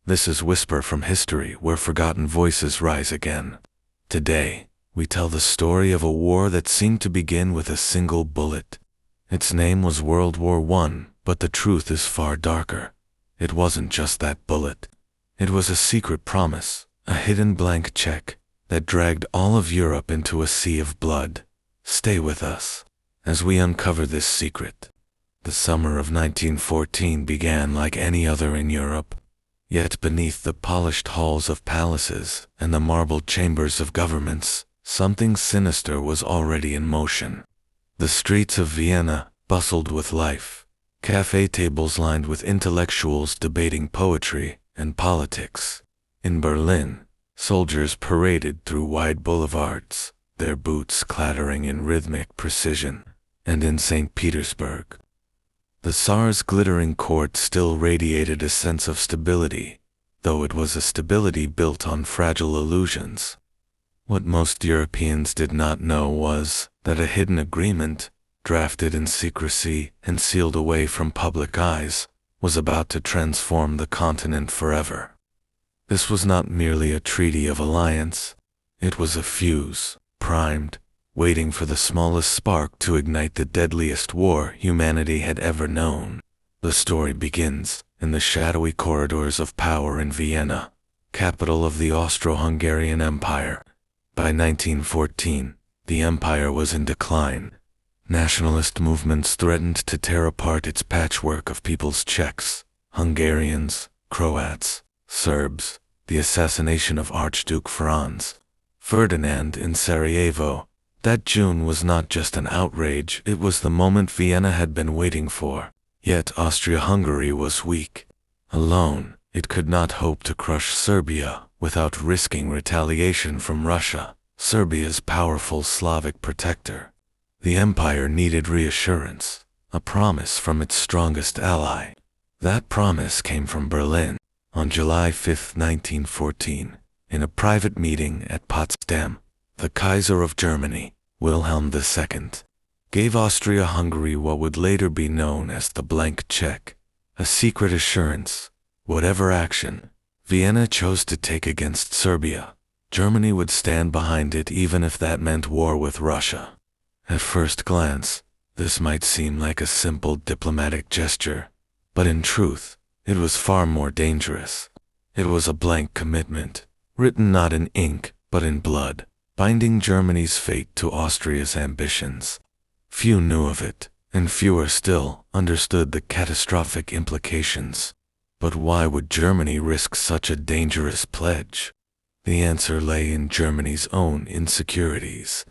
This is Whisper from History, where forgotten voices rise again. Today, we tell the story of a war that seemed to begin with a single bullet. Its name was World War I, but the truth is far darker. It wasn't just that bullet. It was a secret promise, a hidden blank check, that dragged all of Europe into a sea of blood. Stay with us as we uncover this secret. The summer of 1914 began like any other in Europe. Yet beneath the polished halls of palaces and the marble chambers of governments, something sinister was already in motion. The streets of Vienna bustled with life, cafe tables lined with intellectuals debating poetry and politics. In Berlin, soldiers paraded through wide boulevards, their boots clattering in rhythmic precision. And in St. Petersburg, the Tsar's glittering court still radiated a sense of stability, though it was a stability built on fragile illusions. What most Europeans did not know was that a hidden agreement, drafted in secrecy and sealed away from public eyes, was about to transform the continent forever. This was not merely a treaty of alliance. It was a fuse, primed, waiting for the smallest spark to ignite the deadliest war humanity had ever known. The story begins in the shadowy corridors of power in Vienna, capital of the Austro-Hungarian Empire. By 1914, the empire was in decline. Nationalist movements threatened to tear apart its patchwork of people's Czechs, Hungarians, Croats, Serbs, the assassination of Archduke Franz Ferdinand in Sarajevo. That June was not just an outrage, it was the moment Vienna had been waiting for. Yet Austria-Hungary was weak. Alone, it could not hope to crush Serbia without risking retaliation from Russia, Serbia's powerful Slavic protector. The empire needed reassurance, a promise from its strongest ally. That promise came from Berlin. On July 5, 1914, in a private meeting at Potsdam, the Kaiser of Germany, Wilhelm II, gave Austria-Hungary what would later be known as the blank check, a secret assurance. Whatever action Vienna chose to take against Serbia, Germany would stand behind it even if that meant war with Russia. At first glance, this might seem like a simple diplomatic gesture, but in truth, it was far more dangerous. It was a blank commitment, written not in ink but in blood, binding Germany's fate to Austria's ambitions. Few knew of it, and fewer still understood the catastrophic implications. But why would Germany risk such a dangerous pledge? The answer lay in Germany's own insecurities.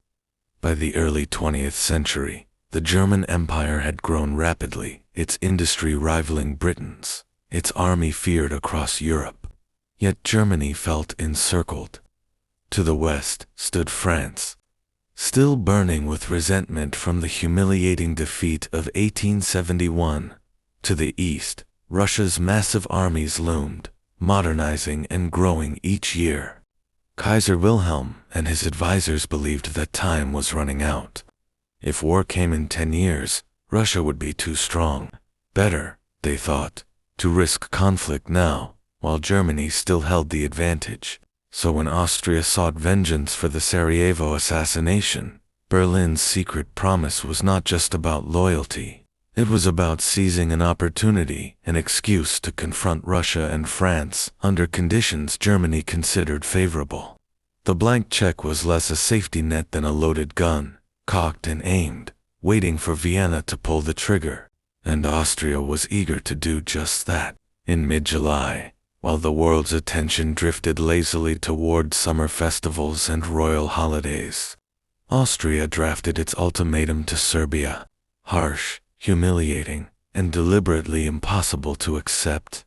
By the early 20th century, the German Empire had grown rapidly, its industry rivaling Britain's, its army feared across Europe. Yet Germany felt encircled. To the west stood France, still burning with resentment from the humiliating defeat of 1871. To the east, Russia's massive armies loomed, modernizing and growing each year. Kaiser Wilhelm and his advisors believed that time was running out. If war came in 10 years, Russia would be too strong. Better, they thought, to risk conflict now, while Germany still held the advantage. So when Austria sought vengeance for the Sarajevo assassination, Berlin's secret promise was not just about loyalty. It was about seizing an opportunity, an excuse to confront Russia and France under conditions Germany considered favorable. The blank check was less a safety net than a loaded gun, cocked and aimed, waiting for Vienna to pull the trigger. And Austria was eager to do just that. In mid-July, while the world's attention drifted lazily toward summer festivals and royal holidays, Austria drafted its ultimatum to Serbia, harsh, humiliating, and deliberately impossible to accept.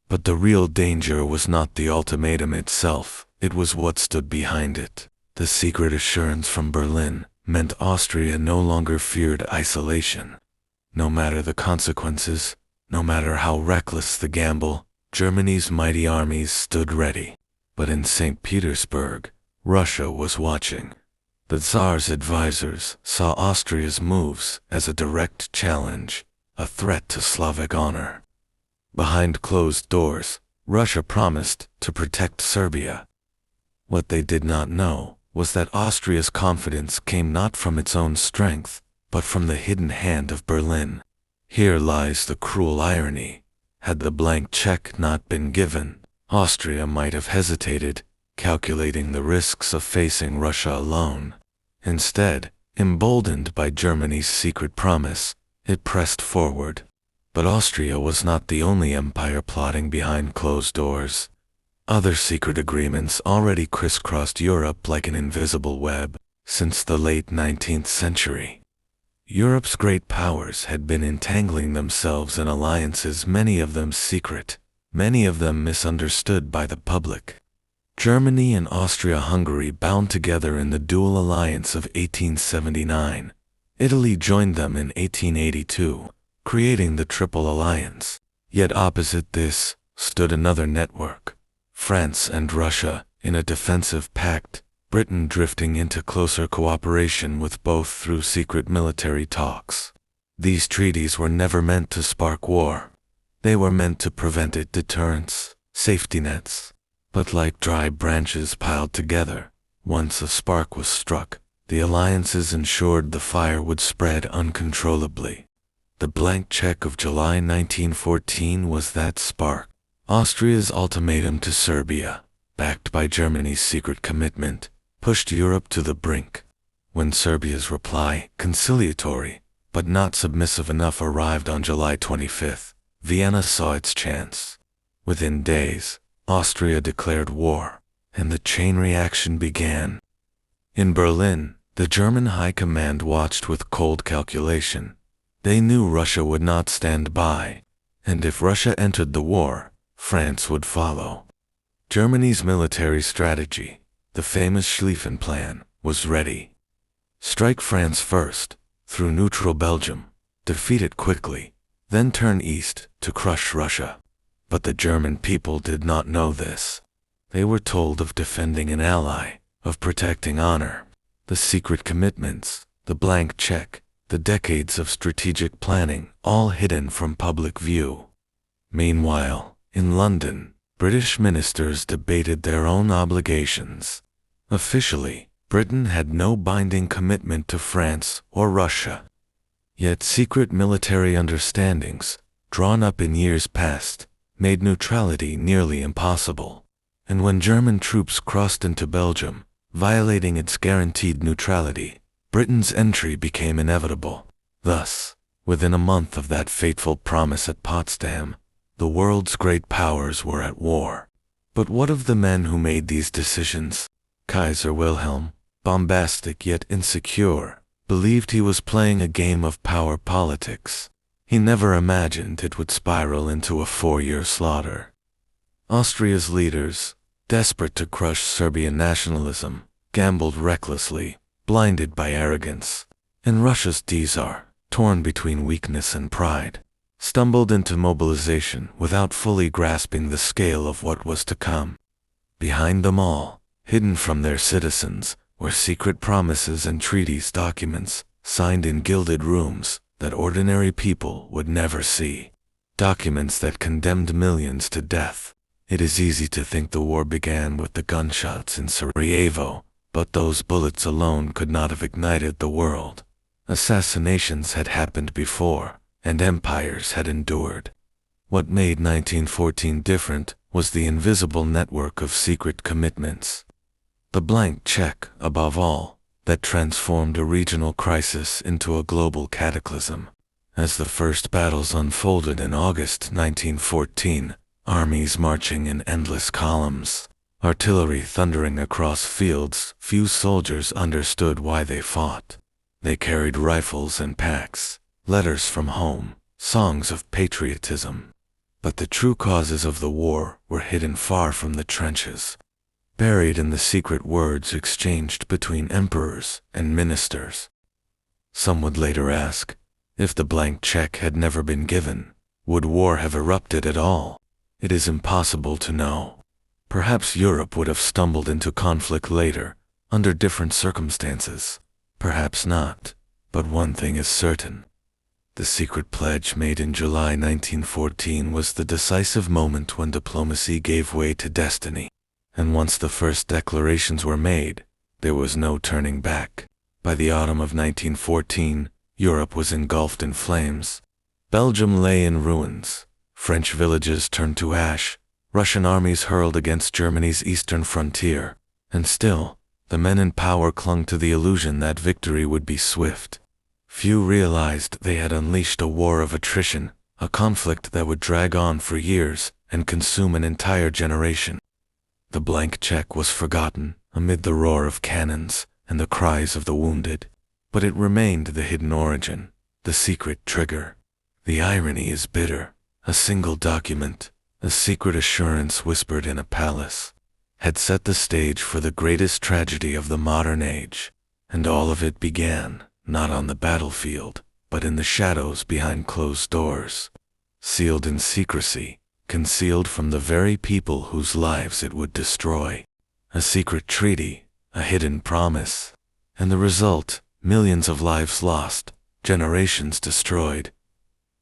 But the real danger was not the ultimatum itself, it was what stood behind it. The secret assurance from Berlin meant Austria no longer feared isolation. No matter the consequences, no matter how reckless the gamble, Germany's mighty armies stood ready. But in St. Petersburg, Russia was watching. The Tsar's advisors saw Austria's moves as a direct challenge, a threat to Slavic honor. Behind closed doors, Russia promised to protect Serbia. What they did not know was that Austria's confidence came not from its own strength, but from the hidden hand of Berlin. Here lies the cruel irony. Had the blank check not been given, Austria might have hesitated, calculating the risks of facing Russia alone. Instead, emboldened by Germany's secret promise, it pressed forward. But Austria was not the only empire plotting behind closed doors. Other secret agreements already crisscrossed Europe like an invisible web since the late 19th century. Europe's great powers had been entangling themselves in alliances, many of them secret, many of them misunderstood by the public. Germany and Austria-Hungary bound together in the dual alliance of 1879. Italy joined them in 1882, creating the Triple Alliance. Yet opposite this stood another network, France and Russia in a defensive pact, Britain drifting into closer cooperation with both through secret military talks. These treaties were never meant to spark war. They were meant to prevent it, deterrents, safety nets. But like dry branches piled together, once a spark was struck, the alliances ensured the fire would spread uncontrollably. The blank check of July 1914 was that spark. Austria's ultimatum to Serbia, backed by Germany's secret commitment, pushed Europe to the brink. When Serbia's reply, conciliatory, but not submissive enough, arrived on July 25, Vienna saw its chance. Within days, Austria declared war, and the chain reaction began. In Berlin, the German High Command watched with cold calculation. They knew Russia would not stand by, and if Russia entered the war, France would follow. Germany's military strategy, the famous Schlieffen Plan, was ready. Strike France first, through neutral Belgium, defeat it quickly, then turn east to crush Russia. But the German people did not know this. They were told of defending an ally, of protecting honor. The secret commitments, the blank check, the decades of strategic planning, all hidden from public view. Meanwhile, in London, British ministers debated their own obligations. Officially, Britain had no binding commitment to France or Russia. Yet secret military understandings, drawn up in years past, made neutrality nearly impossible. And when German troops crossed into Belgium, violating its guaranteed neutrality, Britain's entry became inevitable. Thus, within a month of that fateful promise at Potsdam, the world's great powers were at war. But what of the men who made these decisions? Kaiser Wilhelm, bombastic yet insecure, believed he was playing a game of power politics. He never imagined it would spiral into a 4-year slaughter. Austria's leaders, desperate to crush Serbian nationalism, gambled recklessly, blinded by arrogance. And Russia's Tsar, torn between weakness and pride, stumbled into mobilization without fully grasping the scale of what was to come. Behind them all, hidden from their citizens, were secret promises and treaties documents, signed in gilded rooms, that ordinary people would never see. Documents that condemned millions to death. It is easy to think the war began with the gunshots in Sarajevo, but those bullets alone could not have ignited the world. Assassinations had happened before, and empires had endured. What made 1914 different was the invisible network of secret commitments. The blank check, above all, that transformed a regional crisis into a global cataclysm. As the first battles unfolded in August 1914, armies marching in endless columns, artillery thundering across fields, few soldiers understood why they fought. They carried rifles and packs, letters from home, songs of patriotism. But the true causes of the war were hidden far from the trenches, buried in the secret words exchanged between emperors and ministers. Some would later ask, if the blank check had never been given, would war have erupted at all? It is impossible to know. Perhaps Europe would have stumbled into conflict later, under different circumstances. Perhaps not, but one thing is certain. The secret pledge made in July 1914 was the decisive moment when diplomacy gave way to destiny. And once the first declarations were made, there was no turning back. By the autumn of 1914, Europe was engulfed in flames. Belgium lay in ruins. French villages turned to ash. Russian armies hurled against Germany's eastern frontier. And still, the men in power clung to the illusion that victory would be swift. Few realized they had unleashed a war of attrition, a conflict that would drag on for years and consume an entire generation. The blank check was forgotten amid the roar of cannons and the cries of the wounded, but it remained the hidden origin, the secret trigger. The irony is bitter. A single document, a secret assurance whispered in a palace, had set the stage for the greatest tragedy of the modern age, and all of it began not on the battlefield, but in the shadows behind closed doors, sealed in secrecy, concealed from the very people whose lives it would destroy. A secret treaty, a hidden promise, and the result, millions of lives lost, generations destroyed.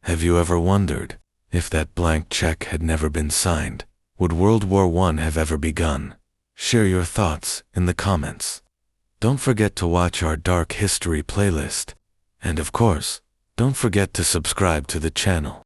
Have you ever wondered, if that blank check had never been signed, would World War I have ever begun? Share your thoughts in the comments. Don't forget to watch our Dark History playlist. And of course, don't forget to subscribe to the channel.